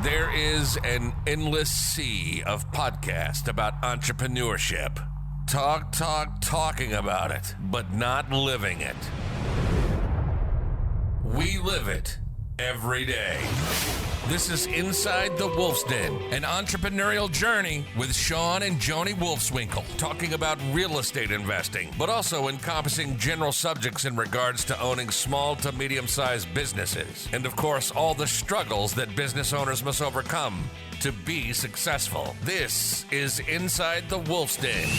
There is an endless sea of podcasts about entrepreneurship. Talking about it, but not living it. We live it every day. This is Inside the Wolf's Den, an entrepreneurial journey with Shawn and Joni Wolfswinkle, talking about real estate investing, but also encompassing general subjects in regards to owning small to medium-sized businesses. And of course, all the struggles that business owners must overcome to be successful. This is Inside the Wolf's Den.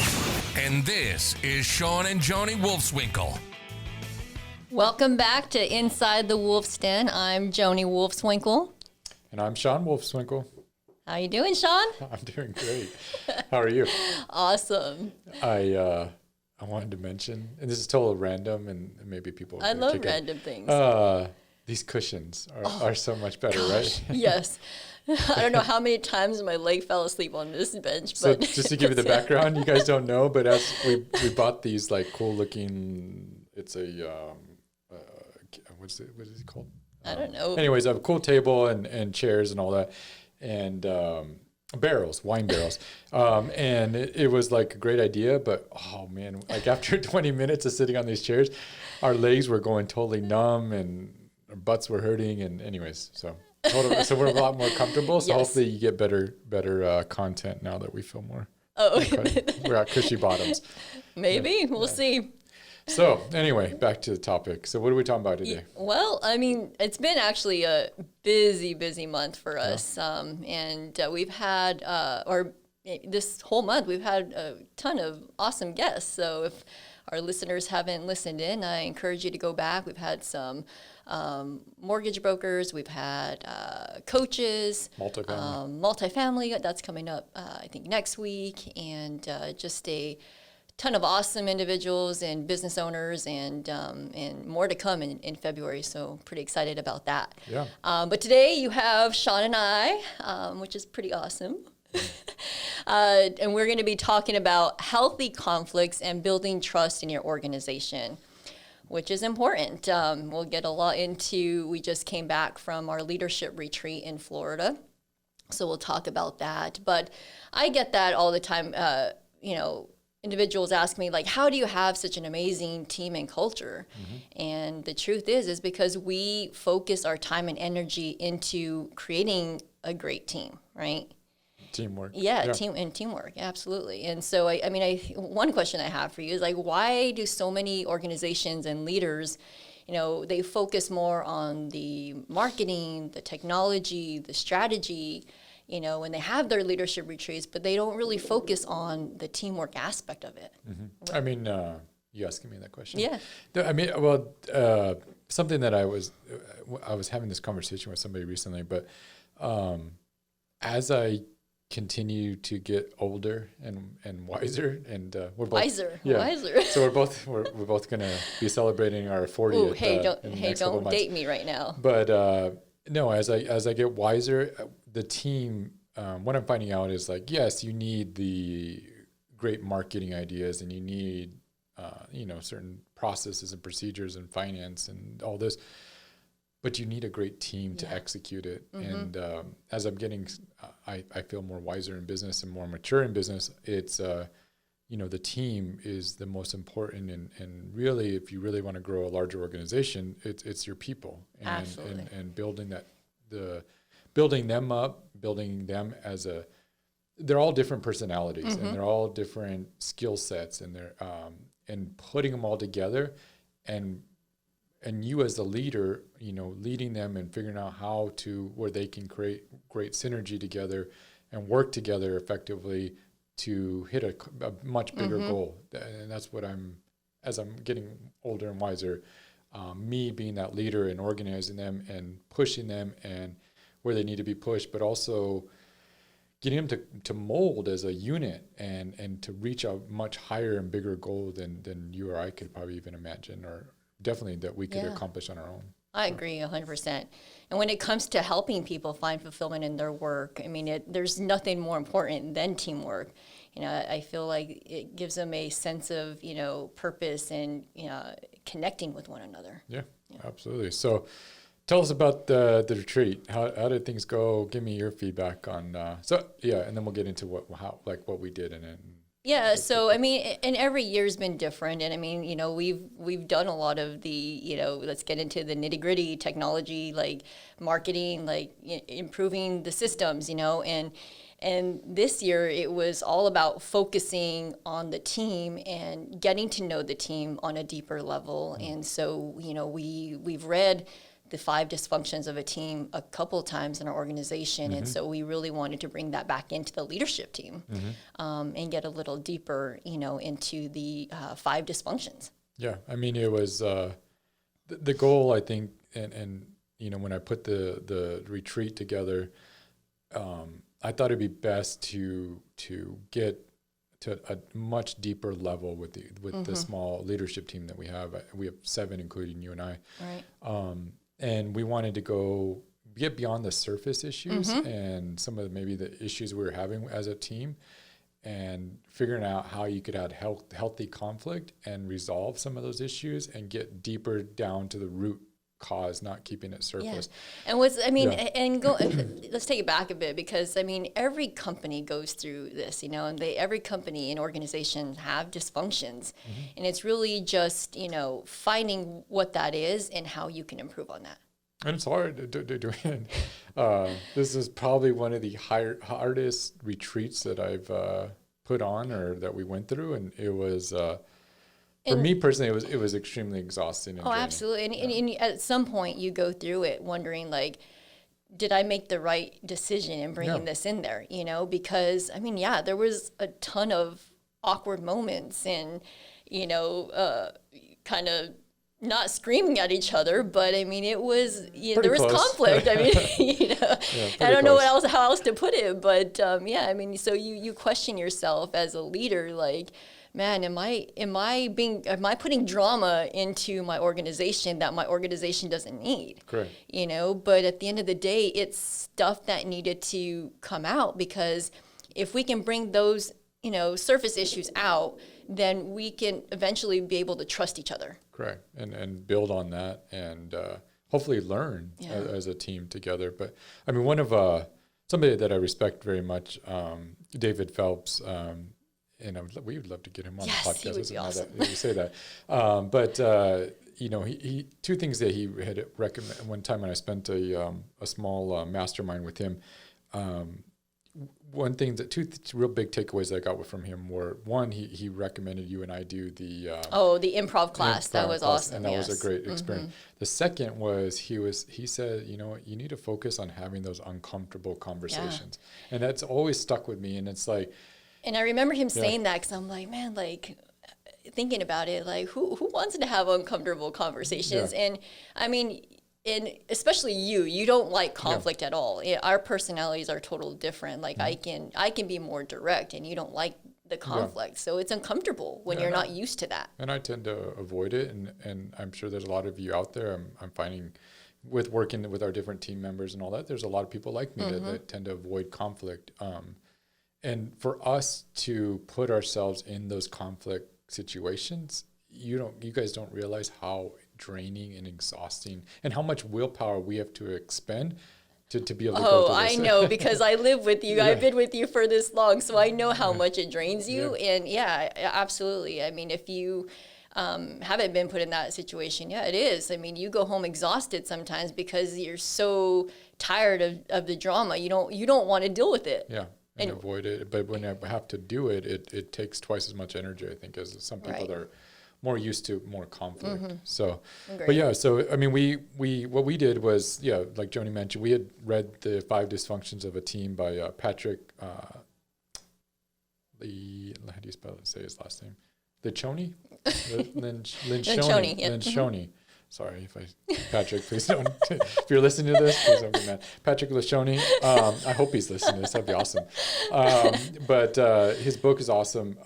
And this is Shawn and Joni Wolfswinkle. Welcome back to Inside the Wolf's Den. I'm Joni Wolfswinkle. And I'm Shawn Wolfswinkle. How you doing, Shawn? I'm doing great. How are you? Awesome. I wanted to mention, and this is totally random, and maybe people. I love random things. These cushions are so much better, right? Yes. I don't know how many times my leg fell asleep on this bench. So but just to give you the background, you guys don't know, but as we bought these like cool looking. It's a what is it called? I don't know. Anyways, a cool table and chairs and all that, and wine barrels. And it was like a great idea, but oh man, like after 20 minutes of sitting on these chairs, our legs were going totally numb and our butts were hurting. And anyways, so we're a lot more comfortable. So Yes. hopefully you get better content now that we feel more. Oh, We're at cushy bottoms. maybe we'll see. So anyway, back to the topic. So what are we talking about today? Well, I mean, it's been actually a busy month for us. And we've had, this whole month, we've had a ton of awesome guests. So if our listeners haven't listened in, I encourage you to go back. We've had some mortgage brokers. We've had coaches. Multifamily. That's coming up, I think, next week. And just a ton of awesome individuals and business owners and more to come in February. So pretty excited about that. Yeah. But today you have Shawn and I, which is pretty awesome. And we're going to be talking about healthy conflicts and building trust in your organization, which is important. We'll get a lot into, we just came back from our leadership retreat in Florida. So we'll talk about that. But I get that all the time, individuals ask me, like, how do you have such an amazing team and culture? Mm-hmm. And the truth is because we focus our time and energy into creating a great team, right? Teamwork. Yeah. Teamwork, absolutely. And so, one question I have for you is, like, why do so many organizations and leaders, they focus more on the marketing, the technology, the strategy, when they have their leadership retreats, but they don't really focus on the teamwork aspect of it. Mm-hmm. I mean, you asking me that question? Yeah. I mean, something that I was having this conversation with somebody recently, but as I continue to get older and wiser, and we're both wiser. So we're both gonna be celebrating our 40th. Ooh, don't date me right now. But no, as I get wiser, the team, what I'm finding out is, like, yes, you need the great marketing ideas and you need, certain processes and procedures and finance and all this, but you need a great team to execute it. Mm-hmm. And as I'm getting, I feel more wiser in business and more mature in business, it's, the team is the most important. And really, if you really want to grow a larger organization, it's your people and building that, building them up, building them as they're all different personalities. Mm-hmm. And they're all different skill sets, and they're and putting them all together, and you as the leader, leading them and figuring out where they can create great synergy together and work together effectively to hit a much bigger mm-hmm. goal. And that's what as I'm getting older and wiser, me being that leader and organizing them and pushing them and where they need to be pushed, but also getting them to mold as a unit and to reach a much higher and bigger goal than you or I could probably even imagine, or definitely that we could accomplish on our own. I agree 100%. And when it comes to helping people find fulfillment in their work, I mean, there's nothing more important than teamwork. I feel like it gives them a sense of, purpose and, connecting with one another. Yeah, absolutely. So tell us about the retreat. How did things go? Give me your feedback on, and then we'll get into what we did and then. Yeah, so I mean, and every year's been different, and I mean, we've done a lot of the, let's get into the nitty gritty technology, like marketing, like improving the systems, and this year it was all about focusing on the team and getting to know the team on a deeper level, and so we've read the 5 dysfunctions of a team a couple of times in our organization. And so we really wanted to bring that back into the leadership team and get a little deeper, into the 5 dysfunctions. Yeah. I mean, it was the goal, I think, and when I put the retreat together, I thought it'd be best to get to a much deeper level with the small leadership team that we have. We have 7, including you and I. Right. And we wanted to get beyond the surface issues and some of maybe the issues we were having as a team, and figuring out how you could add healthy conflict and resolve some of those issues and get deeper down to the root cause, not keeping it surface. Yeah. And let's take it back a bit, because I mean, every company goes through this, and every company and organization have dysfunctions, and it's really just, finding what that is and how you can improve on that. And it's hard to do it. This is probably one of the hardest retreats that I've put on or that we went through, and it was. For me personally, it was extremely exhausting. And draining. Absolutely. And at some point, you go through it wondering, like, did I make the right decision in bringing this in there? Because, I mean, there was a ton of awkward moments and, kind of not screaming at each other, but I mean, it was, there was conflict. I mean, I don't know how else to put it, but I mean, so you question yourself as a leader, like, man, am I putting drama into my organization that my organization doesn't need? Correct. But at the end of the day, it's stuff that needed to come out, because if we can bring those, surface issues out, then we can eventually be able to trust each other. Correct. And build on that and hopefully learn as a team together. But I mean, one of somebody that I respect very much, David Phelps, and we would love to get him on the podcast. He would be awesome. You say that. But he 2 things that he had recommend one time when I spent a small mastermind with him. One thing that 2 real big takeaways that I got from him were, one, he recommended you and I do the improv class. That was awesome. And that was a great experience. The second was he said, you need to focus on having those uncomfortable conversations. And that's always stuck with me. And it's like, and I remember him saying that, because I'm like, man, like, thinking about it, like, who wants to have uncomfortable conversations? And I mean, and especially you don't like conflict at all. Our personalities are totally different. Like, I can be more direct, and you don't like the conflict. So it's uncomfortable when you're not used to that. And I tend to avoid it. And I'm sure there's a lot of you out there. I'm finding with working with our different team members and all that, there's a lot of people like me that tend to avoid conflict. And for us to put ourselves in those conflict situations, you guys don't realize how draining and exhausting and how much willpower we have to expend to be able to go through this. I know, because I live with you. I've been with you for this long, so I know how much it drains you. And absolutely. I mean, if you haven't been put in that situation, it is. I mean, you go home exhausted sometimes because you're so tired of the drama. You don't want to deal with it. Yeah. And avoid it. But when I have to do it, it takes twice as much energy, I think, as some people that are more used to more conflict. So, but so, I mean, what we did was, like Joni mentioned, we had read the 5 Dysfunctions of a Team by Patrick, how do you say his last name? Lencioni? Lencioni. Lencioni. Sorry Patrick, please don't. If you're listening to this, please don't be mad. Patrick Lencioni. I hope he's listening to this. That'd be awesome. But his book is awesome.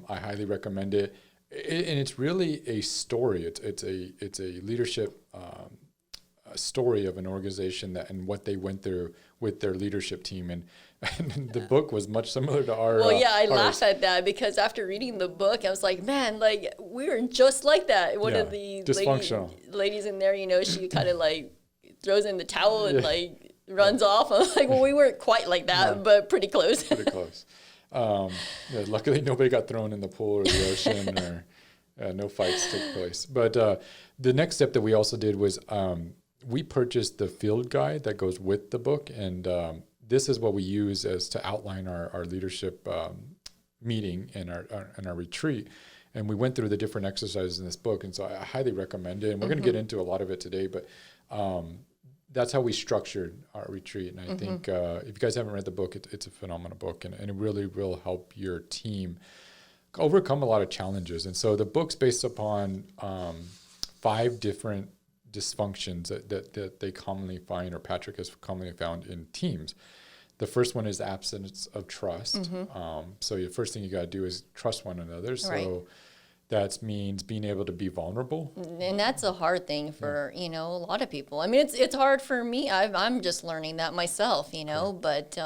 I highly recommend it. And it's really a story. It's a leadership story of an organization and what they went through with their leadership team. And the book was much similar to our. Well, yeah, I ours. laugh at that because after reading the book, I was like, man, like we were just like that. One of the ladies in there, she kind of like throws in the towel and like runs off. I was like, well, we weren't quite like that, but pretty close. Pretty close. Luckily, nobody got thrown in the pool or the ocean, or no fights took place. But the next step that we also did was we purchased the field guide that goes with the book, and this is what we use as to outline our leadership meeting and our retreat. And we went through the different exercises in this book, and so I highly recommend it. And we're going to get into a lot of it today, but that's how we structured our retreat. And I think if you guys haven't read the book, it's a phenomenal book, and it really will help your team overcome a lot of challenges. And so the book's based upon 5 different dysfunctions that they commonly find, or Patrick has commonly found in teams. The first one is absence of trust. So the first thing you got to do is trust one another. So that means being able to be vulnerable. And that's a hard thing for, a lot of people. I mean, it's hard for me. I'm just learning that myself, but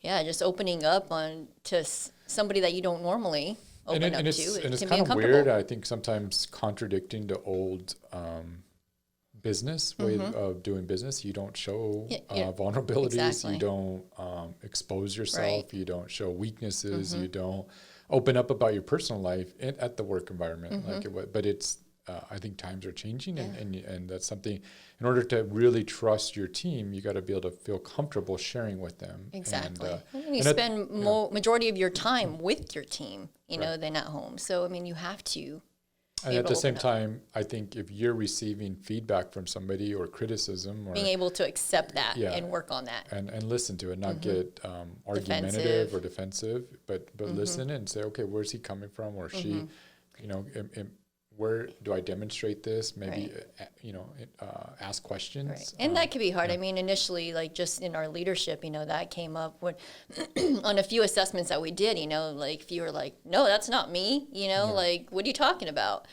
just opening up to somebody that you don't normally open up to. And it's kind of weird, I think, sometimes contradicting to old business way of doing business. You don't show vulnerabilities. Exactly. You don't expose yourself. You don't show weaknesses. You don't open up about your personal life at the work environment. But it's I think times are changing, and that's something. In order to really trust your team, you got to be able to feel comfortable sharing with them. Exactly. And you spend majority of your time with your team, than at home. So I mean, you have to. And at the same time, I think if you're receiving feedback from somebody or criticism, or being able to accept that and work on that, and listen to it, not get argumentative or defensive, but listen and say, okay, where's he coming from, or she, where do I demonstrate this? Maybe ask questions. Right. And that could be hard. I mean, initially, like just in our leadership, that came up when on a few assessments that we did. Like if you were like, no, that's not me. Like what are you talking about?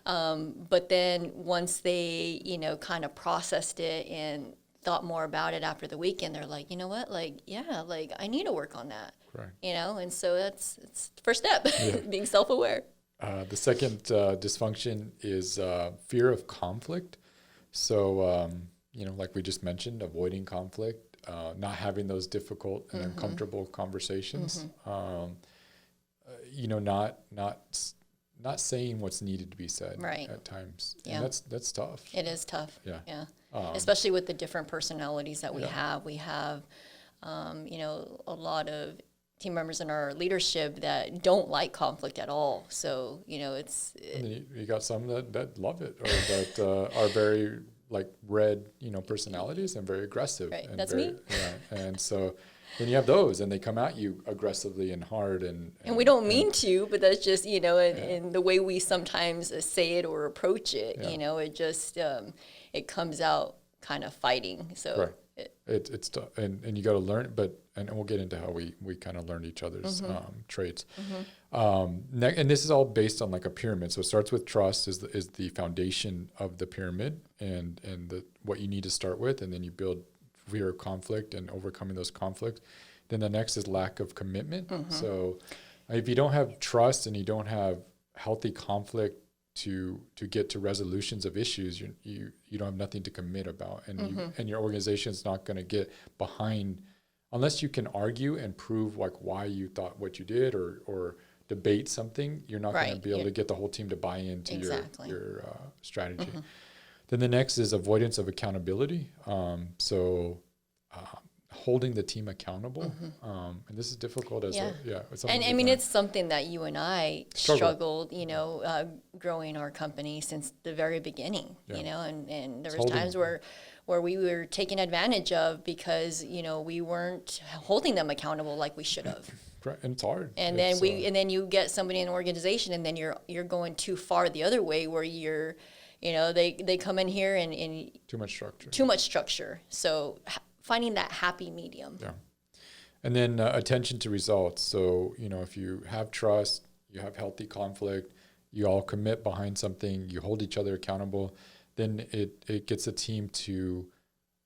But then once they kind of processed it and thought more about it after the weekend, they're like, you know what? Like like I need to work on that. Right. And so it's the first step, being self-aware. The second dysfunction is fear of conflict. So, like we just mentioned, avoiding conflict, not having those difficult and uncomfortable conversations. Not saying what's needed to be said at times. Yeah. And that's tough. It is tough. Yeah. Especially with the different personalities that we have. We have, a lot of team members in our leadership that don't like conflict at all. So, it's... And you got some that love it, or that are very, red, personalities and very aggressive. Right, and that's me. Yeah, and so then you have those, and they come at you aggressively and hard. And we don't mean to, but that's just, in the way we sometimes say it or approach it, it just, it comes out kind of fighting. So... Right. It's tough, and you got to learn, and we'll get into how we kind of learned each other's traits. And this is all based on a pyramid. So it starts with trust is the foundation of the pyramid, and what you need to start with, and then you build fear of conflict and overcoming those conflicts. Then the next is lack of commitment. So if you don't have trust and you don't have healthy conflict to get to resolutions of issues, you don't have nothing to commit about, and your organization is not going to get behind unless you can argue and prove why you thought what you did, or debate something. You're not going to be able to get the whole team to buy into your strategy. Then the next is avoidance of accountability. Holding the team accountable, and this is difficult as and I mean, it's something that you and I struggled, growing our company since the very beginning, and there was times where we were taken advantage of because we weren't holding them accountable like we should have. Right, and it's hard. And then you get somebody in an organization, and then you're going too far the other way where you're, they come in here and too much structure. So finding that happy medium. Yeah. And then attention to results. So, if you have trust, you have healthy conflict, you all commit behind something, you hold each other accountable, then it gets a team to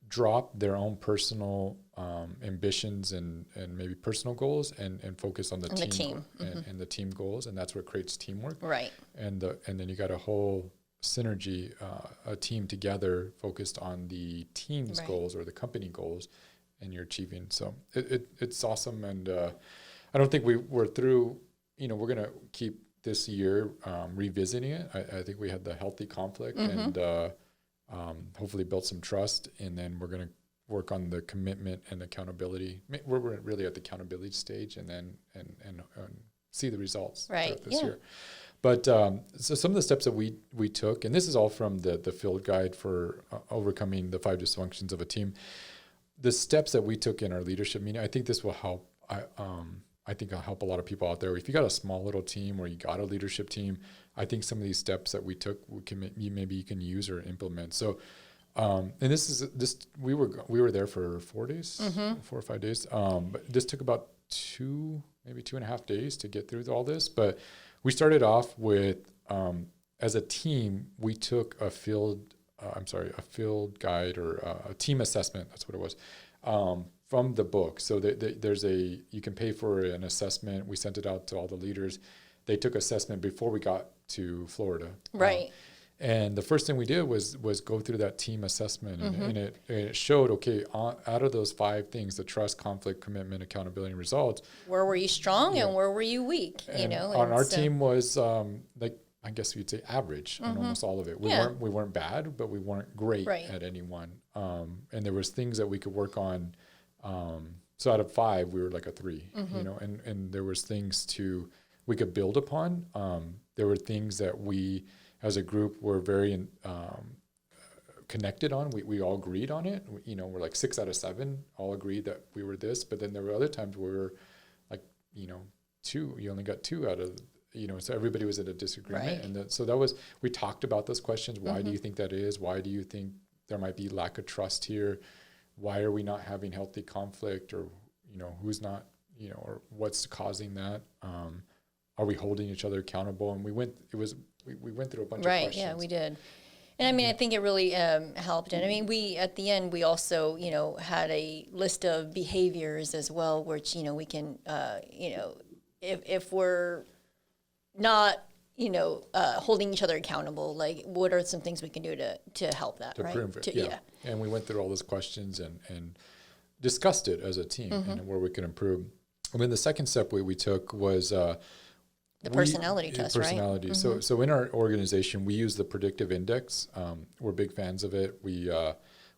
drop their own personal ambitions and maybe personal goals and focus on the team. And the team goals, and that's what creates teamwork. Right. And then you got a whole synergy, a team together focused on the team's goals or the company goals, and you're achieving. So it's awesome. And I don't think we're through. We're gonna keep this year revisiting it. I think we had the healthy conflict and hopefully built some trust, and then we're gonna work on the commitment and accountability. We're really at the accountability stage, and then and see the results this year. But so some of the steps that we took, and this is all from the field guide for overcoming the 5 dysfunctions of a team. The steps that we took in our leadership meeting, I think this will help. I think I'll help a lot of people out there. If you got a small little team or you got a leadership team, I think some of these steps that we took, maybe you can use or implement. So, and we were there for 4 days, 4 or 5 days. But this took about maybe 2.5 days to get through all this. But we started off with, as a team, we took a field guide or a team assessment. That's what it was. From the book. So you can pay for an assessment. We sent it out to all the leaders. They took assessment before we got to Florida. Right. And the first thing we did was go through that team assessment, and it showed, okay, out of those 5 things, the trust, conflict, commitment, accountability, and results. Where were you strong and where were you weak? And on our team was I guess you'd say average on almost all of it. We weren't bad, but we weren't great at any one. And there was things that we could work on. So out of 5, we were like a 3, and there was things we could build upon. There were things that we, as a group, were very connected on. We all agreed on it. We're like 6 out of 7 all agreed that we were this, but then there were other times where we were like, 2, you only got 2 out of, so everybody was at a disagreement. Right. And so we talked about those questions. Why do you think that is? Why do you think there might be lack of trust here? Why are we not having healthy conflict, or, who's not, or what's causing that? Are we holding each other accountable? And we went through a bunch of questions. Right. Yeah, we did. And I think it really helped. And we, at the end, we also, had a list of behaviors as well, which, we can, if we're not, holding each other accountable, like what are some things we can do to help that, to right? Prove it, yeah. And we went through all those questions and discussed it as a team and where we could improve. And then the second step we took was the personality test, personality. Right? So in our organization, we use the predictive index. We're big fans of it. We,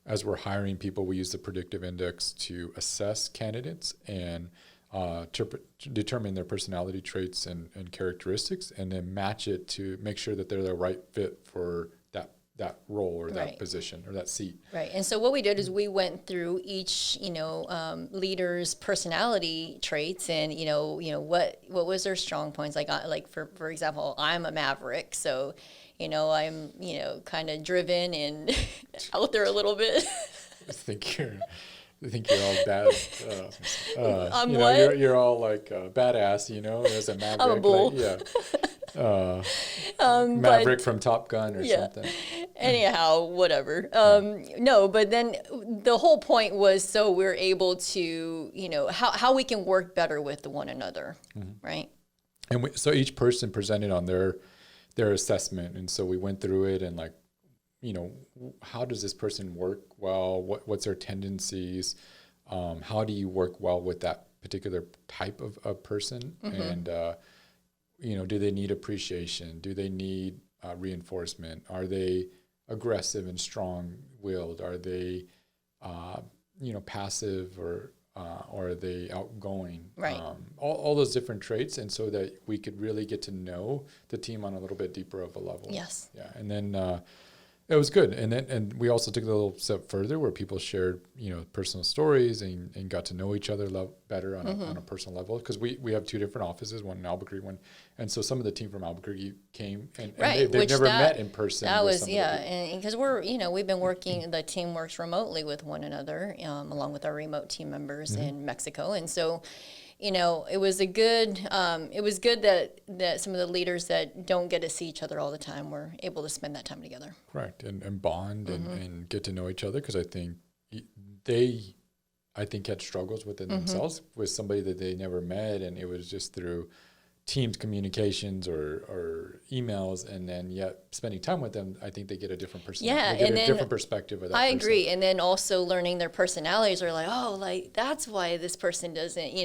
as we're hiring people, we use the predictive index to assess candidates and to determine their personality traits and characteristics, and then match it to make sure that they're the right fit for that role or that position or that seat. Right. And so what we did is we went through each, leader's personality traits and, what was their strong points. Like for example, I'm a maverick. So, I'm, kind of driven and out there a little bit. I think you're all bad. I'm what? You're all like badass, as a maverick. I'm a bull. Maverick from Top Gun or something. Anyhow, whatever. No, but then the whole point was so we're able to, how we can work better with one another, right? And so each person presented on their assessment, and so we went through it and like, how does this person work well? What's their tendencies? How do you work well with that particular type of person? And, do they need appreciation? Do they need reinforcement? Are they aggressive and strong-willed? Are they, passive or are they outgoing? Right. All those different traits, and so that we could really get to know the team on a little bit deeper of a level. Yes. Yeah, and then it was good, and we also took it a little step further where people shared, personal stories and got to know each other better on a personal level, because we have 2 different offices, one in Albuquerque, one, and so some of the team from Albuquerque came and they've never met in person. That was and because we've been working, the team works remotely with one another, along with our remote team members in Mexico, and so. it was good that some of the leaders that don't get to see each other all the time were able to spend that time together. Correct. And bond and get to know each other, because I think had struggles within themselves with somebody that they never met, and it was just through Teams communications or emails, and then yet spending time with them, I think they get a different different perspective of that person. Agree. And then also learning their personalities, are like, oh, like that's why this person doesn't,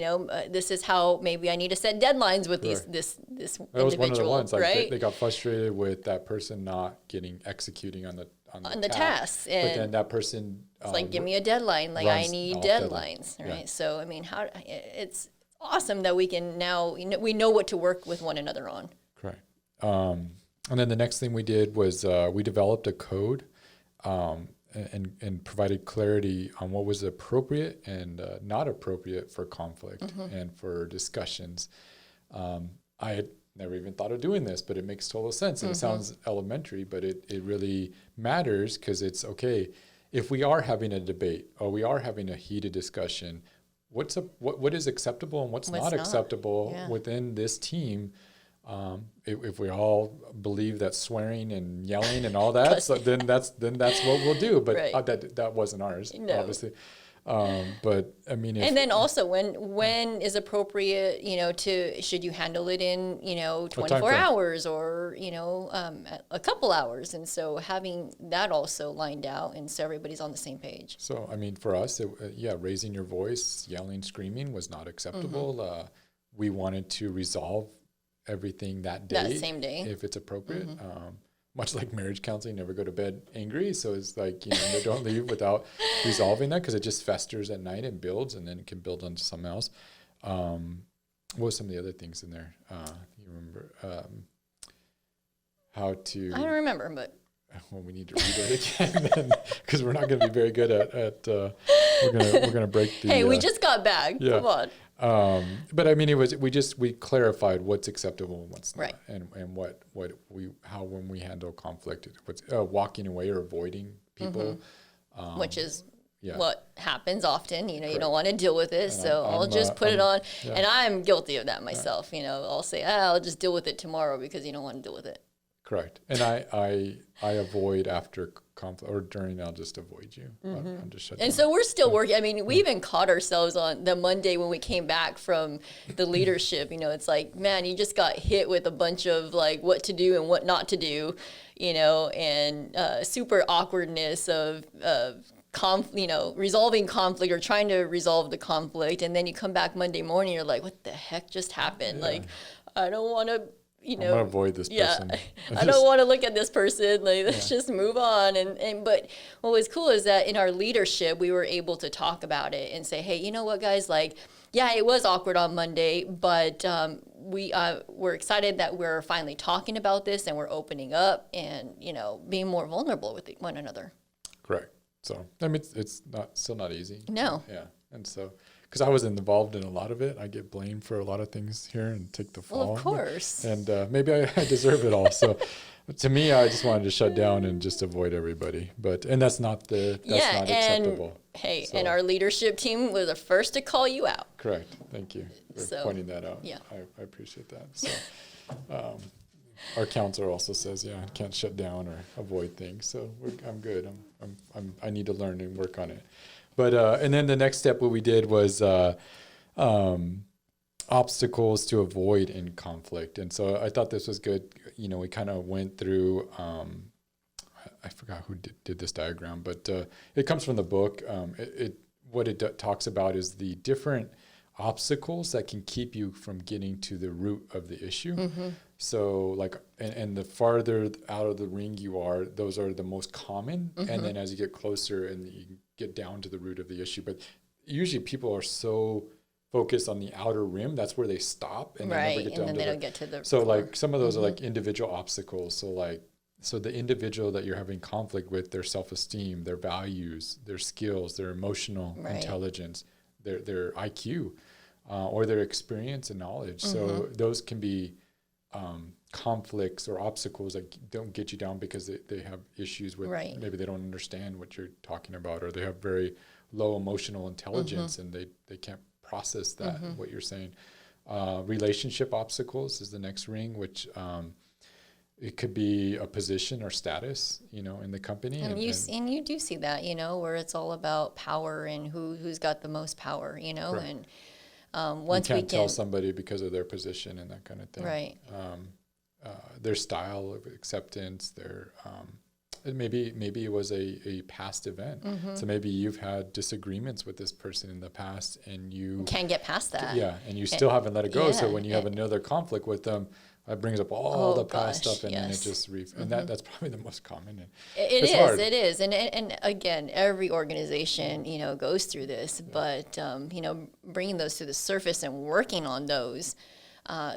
this is how maybe I need to set deadlines with this individual. That was one of the ones, like right? they got frustrated with that person not executing on the tasks. But then that person, it's like, give me a deadline. Like, I need deadlines, right? Yeah. So, I mean, it's awesome that we can now, we know what to work with one another on. Correct. And then the next thing we did was we developed a code and provided clarity on what was appropriate and not appropriate for conflict and for discussions. I had never even thought of doing this, but it makes total sense. And it sounds elementary, but it really matters, because it's okay. If we are having a debate or we are having a heated discussion, what is acceptable and what's not acceptable within this team? If we all believe that swearing and yelling and all that, so then that's what we'll do. But that wasn't ours, obviously. But I mean, and then also when is appropriate, should you handle it in, 24 hours or, a couple hours. And so having that also lined out, and so everybody's on the same page. So, I mean, for us, raising your voice, yelling, screaming was not acceptable. We wanted to resolve everything that same day, if it's appropriate. Much like marriage counseling, never go to bed angry. So it's like, they don't leave without resolving that, because it just festers at night and builds, and then it can build onto something else. What were some of the other things in there? You remember how to... I don't remember, but... Well, we need to read it again, because we're not going to be very good at we're gonna break the... Hey, we just got back. Yeah. Come on. But I mean, we clarified what's acceptable and what's not, and when we handle conflict, what's walking away or avoiding people, which is what happens often. You don't want to deal with it, so I'll just put it on. Yeah. And I'm guilty of that myself. I'll say, I'll just deal with it tomorrow, because you don't want to deal with it. Correct. And I avoid after conflict or during. I'll just avoid you. I'm just shut down. And so we're still working. I mean, we even caught ourselves on the Monday when we came back from the leadership. It's like, man, you just got hit with a bunch of like what to do and what not to do, and super awkwardness of resolving conflict or trying to resolve the conflict. And then you come back Monday morning, you're like, what the heck just happened? Like, I don't want to. I'm gonna avoid this person. I don't want to look at this person. Like, let's just move on. But what was cool is that in our leadership, we were able to talk about it and say, hey, you know what, guys? Like, it was awkward on Monday, but we're excited that we're finally talking about this and we're opening up and being more vulnerable with one another. Correct. So I mean, it's still not easy. No. Yeah, and so. Because I was involved in a lot of it. I get blamed for a lot of things here and take the fall. Well, of course. And maybe I deserve it all. So to me, I just wanted to shut down and just avoid everybody. And that's not acceptable. Hey, and our leadership team was the first to call you out. Correct. Thank you for pointing that out. Yeah. I appreciate that. So our counselor also says, I can't shut down or avoid things. So I'm good. I need to learn and work on it. But and then the next step, what we did was obstacles to avoid in conflict. And so I thought this was good. We kind of went through, I forgot who did this diagram, but it comes from the book. What it talks about is the different obstacles that can keep you from getting to the root of the issue. So like, and the farther out of the ring you are, those are the most common. And then as you get closer and you get down to the root of the issue, but usually people are so focused on the outer rim, that's where they stop and they never get down to don't get to the so core. Like some of those are like individual obstacles. So the individual that you're having conflict with, their self-esteem, their values, their skills, their emotional intelligence, their IQ, or their experience and knowledge. So those can be conflicts or obstacles that don't get you down because they have issues with maybe they don't understand what you're talking about, or they have very low emotional intelligence and they can't process that, what you're saying. Relationship obstacles is the next ring, which it could be a position or status, in the company. And you do see that, where it's all about power and who's got the most power, Correct. and once you we can't can tell somebody because of their position and that kind of thing. Right. Their style of acceptance, maybe it was a past event. So maybe you've had disagreements with this person in the past, and you can't get past that. Yeah, and you still haven't let it go. So yeah, when you have another conflict with them, that brings up all the past stuff, and then it just and that's probably the most common. And it is, and again, every organization goes through this, but bringing those to the surface and working on those,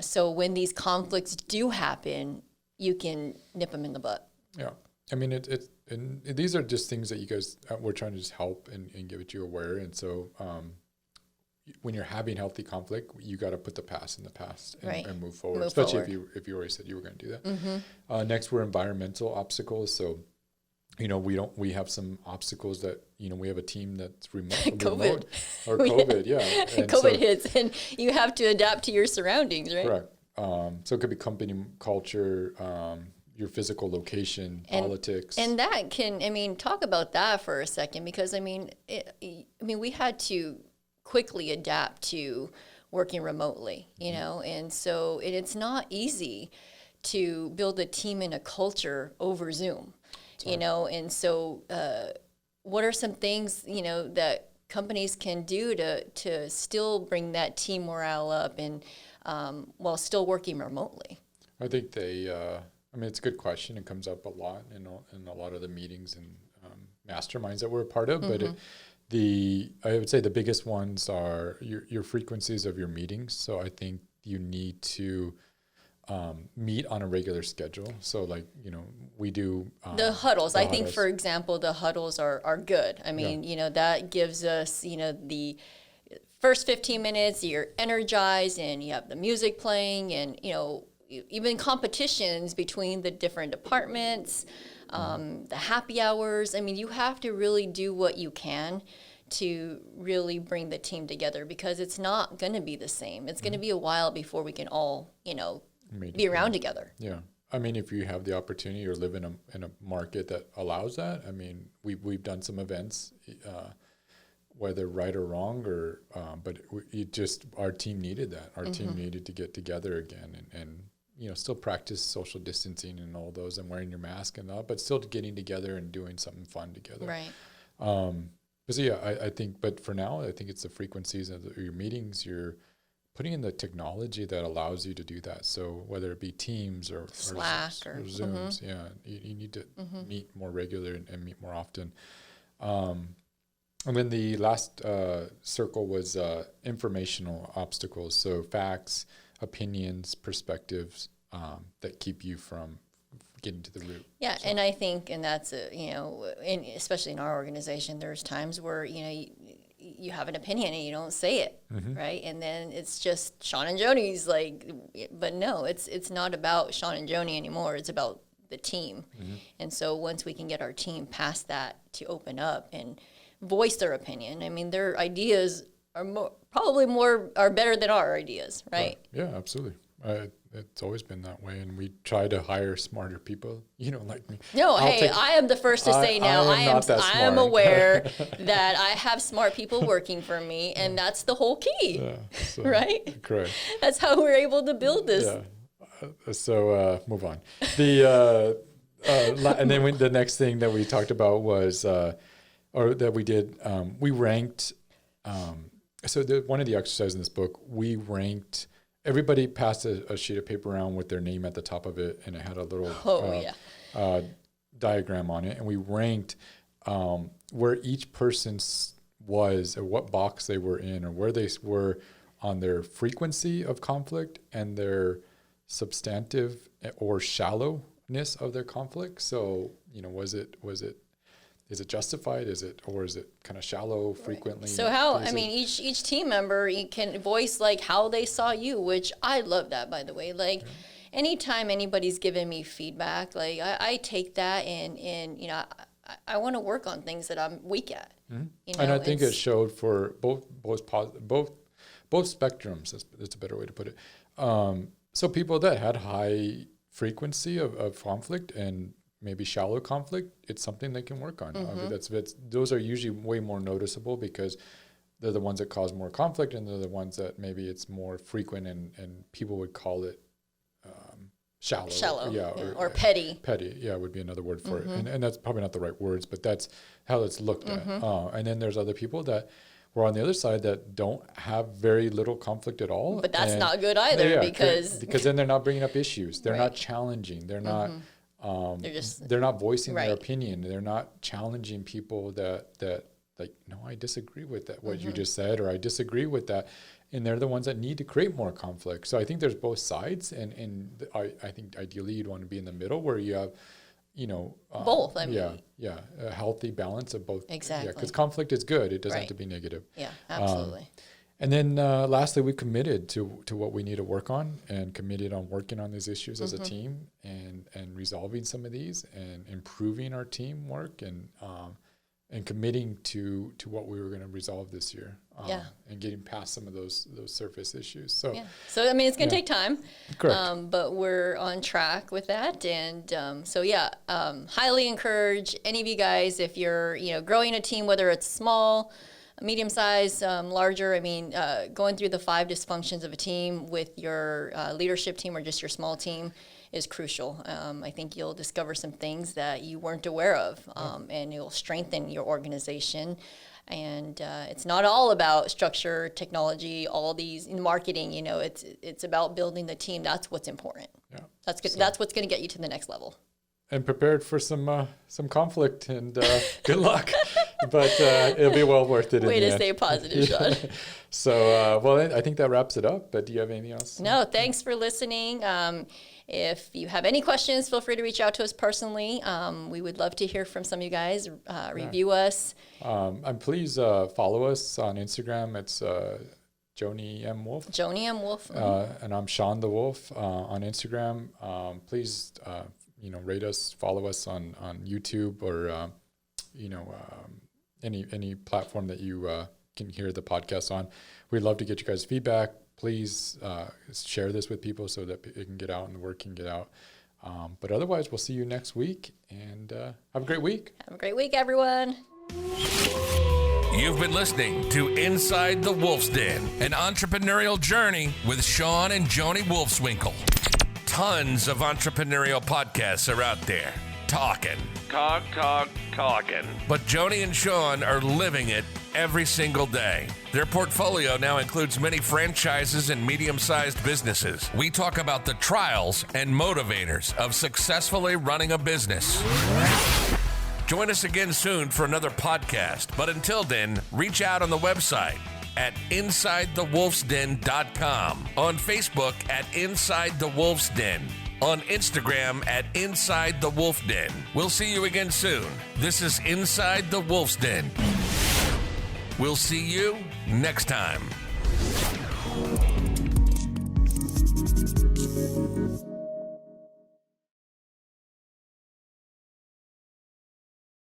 so when these conflicts do happen, you can nip them in the butt. Yeah, I mean and these are just things that you guys we're trying to just help and give you aware, and so. When you're having healthy conflict, you got to put the past in the past and move forward. Especially if you already said you were going to do that. Next, we're environmental obstacles. So, we have some obstacles that we have a team that's remote or COVID, yeah. And COVID hits, and you have to adapt to your surroundings, right? Correct. So it could be company culture, your physical location, politics, and that can. Talk about that for a second, because we had to quickly adapt to working remotely, and so it's not easy to build a team and a culture over Zoom, and so what are some things, that companies can do to still bring that team morale up and while still working remotely? I think it's a good question. It comes up a lot in a lot of the meetings and masterminds that we're a part of, but I would say the biggest ones are your frequencies of your meetings. So I think you need to meet on a regular schedule. So we do the huddles. I think, for example, the huddles are good. That gives us, the first 15 minutes, you're energized and you have the music playing, and, even competitions between the different departments. The happy hours. You have to really do what you can to really bring the team together, because it's not going to be the same. It's going to be a while before we can all, be around together. Yeah. If you have the opportunity or live in a market that allows that, we've done some events, whether right or wrong, but our team needed that. Our team needed to get together again and still practice social distancing and all those, and wearing your mask and all, but still getting together and doing something fun together. Right. So yeah, I think, but for now, I think it's the frequencies of your meetings. You're putting in the technology that allows you to do that. So whether it be Teams or Slack or Zooms, you need to meet more regular and meet more often. And then the last circle was informational obstacles. So facts, opinions, perspectives that keep you from getting to the root. Yeah, so. And I think, and that's especially in our organization, there's times where you have an opinion and you don't say it, right? And then it's just Shawn and Joni's but no, it's not about Shawn and Joni anymore. It's about the team. And so once we can get our team past that to open up and voice their opinion, their ideas are are better than our ideas, right? Yeah, absolutely. It's always been that way, and we try to hire smarter people, like me. No, I am the first to say now, I am aware that I have smart people working for me, and that's the whole key, right? Correct. That's how we're able to build this. Yeah. So move on. And then the next thing that we talked about was, or that we did, we ranked. So one of the exercises in this book, we ranked. Everybody passed a sheet of paper around with their name at the top of it, and it had a little diagram on it. And we ranked where each person was, or what box they were in, or where they were on their frequency of conflict and their substantive or shallowness of their conflict. So, is it justified? Is it kind of shallow frequently? So each team member can voice how they saw you, which I love that, by the way. Anytime anybody's giving me feedback, I take that and I want to work on things that I'm weak at. And I think it showed for both both spectrums. That's a better way to put it. So people that had high frequency of conflict and maybe shallow conflict, it's something they can work on. Those are usually way more noticeable because they're the ones that cause more conflict, and they're the ones that maybe it's more frequent, and people would call it shallow, or petty. Petty, would be another word for it, and that's probably not the right words, but that's how it's looked at. And then there's other people that were on the other side that don't have very little conflict at all. But that's not good either, because then they're not bringing up issues. They're not challenging. They're not. They're not voicing their opinion. They're not challenging people that like, no, I disagree with that, what you just said, or I disagree with that. And they're the ones that need to create more conflict. So I think there's both sides. And I think ideally you'd want to be in the middle where you have, both. a healthy balance of both. Exactly. Yeah, because conflict is good. It doesn't have to be negative. Yeah, absolutely. And then lastly, we committed to what we need to work on, and committed on working on these issues as a team, and resolving some of these, and improving our teamwork, and committing to what we were going to resolve this year, and getting past some of those surface issues. So I mean, it's going to take time. Correct. But we're on track with that, and highly encourage any of you guys, if you're growing a team, whether it's small, medium-sized, larger. I mean, going through the 5 dysfunctions of a team with your leadership team or just your small team is crucial. I think you'll discover some things that you weren't aware of, and it'll strengthen your organization. And it's not all about structure, technology, all these in marketing. It's about building the team. That's what's important. Yeah, that's good. That's what's going to get you to the next level. And prepared for some conflict, and good luck. But it'll be well worth it. Way to stay positive, Shawn. So, I think that wraps it up. But do you have anything else? No, thanks for listening. If you have any questions, feel free to reach out to us personally. We would love to hear from some of you guys. Review us. And please follow us on Instagram. It's Joni M. Wolf. Joni M. Wolf. And I'm Shawn the Wolf on Instagram. Please, rate us, follow us on YouTube, or any platform that you can hear the podcast on. We'd love to get you guys' feedback. Please share this with people so that it can get out and the word can get out. But otherwise, we'll see you next week, and have a great week. Have a great week, everyone. You've been listening to Inside the Wolf's Den, an entrepreneurial journey with Shawn and Joni Wolfswinkle. Tons of entrepreneurial podcasts are out there. Talking. But Joni and Shawn are living it every single day. Their portfolio now includes many franchises and medium-sized businesses. We talk about the trials and motivators of successfully running a business. Join us again soon for another podcast. But until then, reach out on the website at InsideTheWolfsDen.com, on Facebook at Inside the Wolf's Den, on Instagram at Inside the Wolf Den. We'll see you again soon. This is Inside the Wolf's Den. We'll see you next time.